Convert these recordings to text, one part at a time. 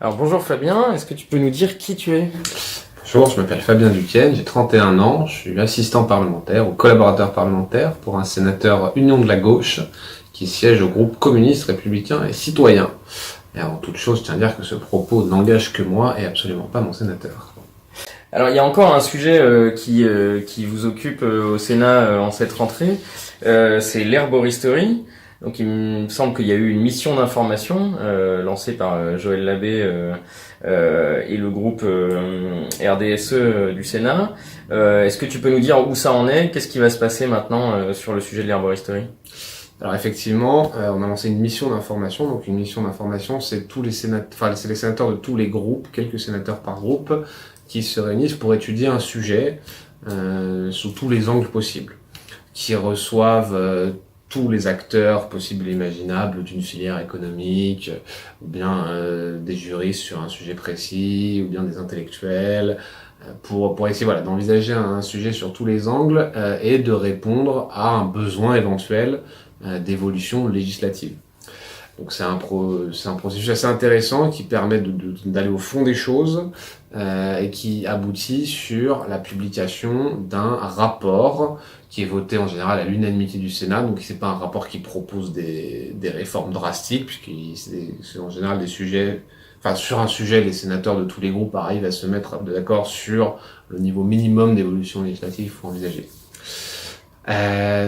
Alors bonjour Fabien, est-ce que tu peux nous dire qui tu es? Bonjour, je m'appelle Fabien Duquesne, j'ai 31 ans, je suis assistant parlementaire ou collaborateur parlementaire pour un sénateur Union de la gauche qui siège au groupe communiste, républicain et citoyen. Et avant toute chose, je tiens à dire que ce propos n'engage que moi et absolument pas mon sénateur. Alors il y a encore un sujet qui vous occupe au Sénat en cette rentrée, c'est l'herboristerie. Donc il me semble qu'il y a eu une mission d'information lancée par Joël Labbé et le groupe RDSE du Sénat. Est-ce que tu peux nous dire où ça en est? Qu'est-ce qui va se passer maintenant sur le sujet de l'herboristerie? Alors effectivement, on a lancé une mission d'information. Donc une mission d'information, c'est tous les sénateurs, enfin c'est les sénateurs de tous les groupes, quelques sénateurs par groupe, qui se réunissent pour étudier un sujet sous tous les angles possibles, qui reçoivent tous les acteurs possibles et imaginables d'une filière économique, ou bien des juristes sur un sujet précis, ou bien des intellectuels, pour essayer d'envisager un sujet sur tous les angles et de répondre à un besoin éventuel d'évolution législative. Donc c'est un processus assez intéressant qui permet d'aller au fond des choses et qui aboutit sur la publication d'un rapport qui est voté en général à l'unanimité du Sénat. Donc c'est pas un rapport qui propose des réformes drastiques, puisque c'est en général des sujets. Enfin, sur un sujet, les sénateurs de tous les groupes arrivent à se mettre d'accord sur le niveau minimum d'évolution législative qu'il faut envisager.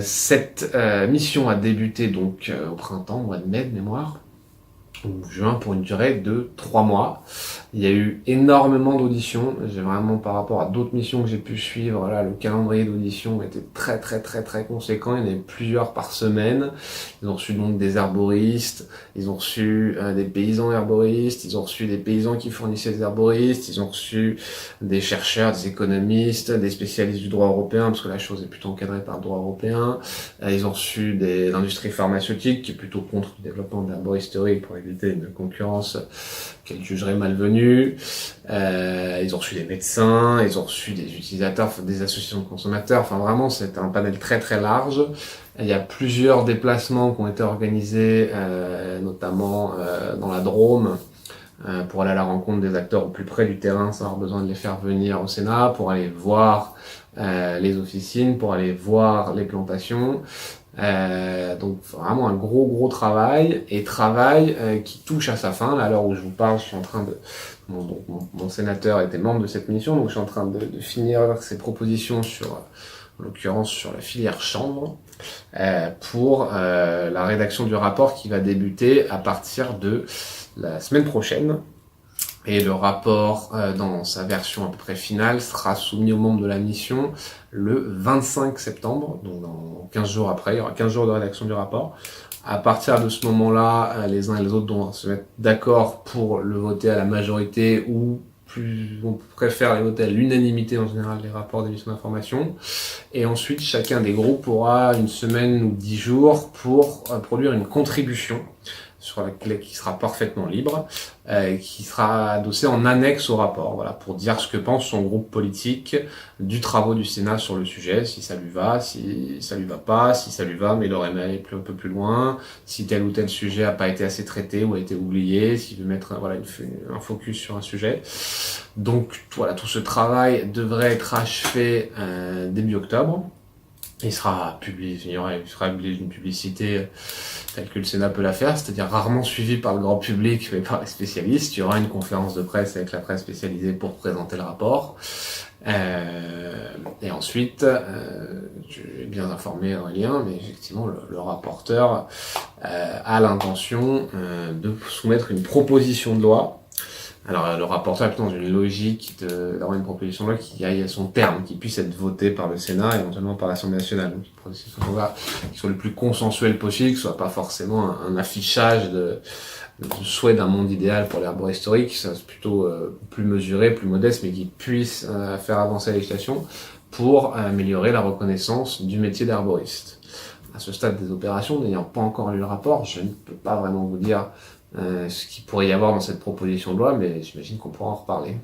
Cette mission a débuté donc au printemps, au mois de mai de mémoire, ou juin, pour une durée de 3 mois. Il y a eu énormément d'auditions. J'ai vraiment, par rapport à d'autres missions que j'ai pu suivre, là, le calendrier d'auditions était très conséquent. Il y en avait plusieurs par semaine. Ils ont reçu donc des herboristes, ils ont reçu des paysans herboristes, ils ont reçu des paysans qui fournissaient des herboristes, ils ont reçu des chercheurs, des économistes, des spécialistes du droit européen, parce que la chose est plutôt encadrée par le droit européen. Ils ont reçu l'industrie pharmaceutique, qui est plutôt contre le développement de l'herboristerie pour éviter une concurrence qu'elle jugerait malvenue. Ils ont reçu des médecins, ils ont reçu des utilisateurs, des associations de consommateurs. Enfin, vraiment, c'est un panel très large. Il y a plusieurs déplacements qui ont été organisés, notamment dans la Drôme, pour aller à la rencontre des acteurs au plus près du terrain, sans avoir besoin de les faire venir au Sénat, pour aller voir les officines, pour aller voir les plantations. Donc vraiment un gros travail, et travail qui touche à sa fin. Là, à l'heure où je vous parle, je suis en train de mon sénateur était membre de cette mission, donc je suis en train de finir ses propositions en l'occurrence sur la filière chanvre, pour la rédaction du rapport qui va débuter à partir de la semaine prochaine. Et le rapport, dans sa version à peu près finale, sera soumis aux membres de la mission le 25 septembre, donc dans 15 jours après. Il y aura 15 jours de rédaction du rapport. À partir de ce moment-là, les uns et les autres vont se mettre d'accord pour le voter à la majorité, ou on préfère les voter à l'unanimité en général, les rapports des missions d'information. Et ensuite, chacun des groupes aura une semaine ou 10 jours pour produire une contribution qui sera parfaitement libre, qui sera adossée en annexe au rapport, voilà, pour dire ce que pense son groupe politique du travaux du Sénat sur le sujet, si ça lui va, si ça lui va pas, si ça lui va mais il aurait aimé aller un peu plus loin, si tel ou tel sujet a pas été assez traité ou a été oublié, s'il veut mettre un focus sur un sujet. Donc voilà, tout ce travail devrait être achevé début octobre. Il sera publié d'une publicité telle que le Sénat peut la faire, c'est-à-dire rarement suivie par le grand public mais par les spécialistes. Il y aura une conférence de presse avec la presse spécialisée pour présenter le rapport. Et ensuite, je suis bien informé en lien, mais effectivement le rapporteur a l'intention de soumettre une proposition de loi. Alors, le rapporteur est plutôt dans une logique d'avoir une proposition de loi qui aille à son terme, qui puisse être votée par le Sénat, éventuellement par l'Assemblée nationale. Donc, une proposition de loi qui soit le plus consensuel possible, que ce soit pas forcément un affichage de souhait d'un monde idéal pour l'herboristerie, qui soit plutôt plus mesuré, plus modeste, mais qui puisse faire avancer la législation pour améliorer la reconnaissance du métier d'herboriste. À ce stade des opérations, n'ayant pas encore lu le rapport, je ne peux pas vraiment vous dire ce qu'il pourrait y avoir dans cette proposition de loi, mais j'imagine qu'on pourra en reparler.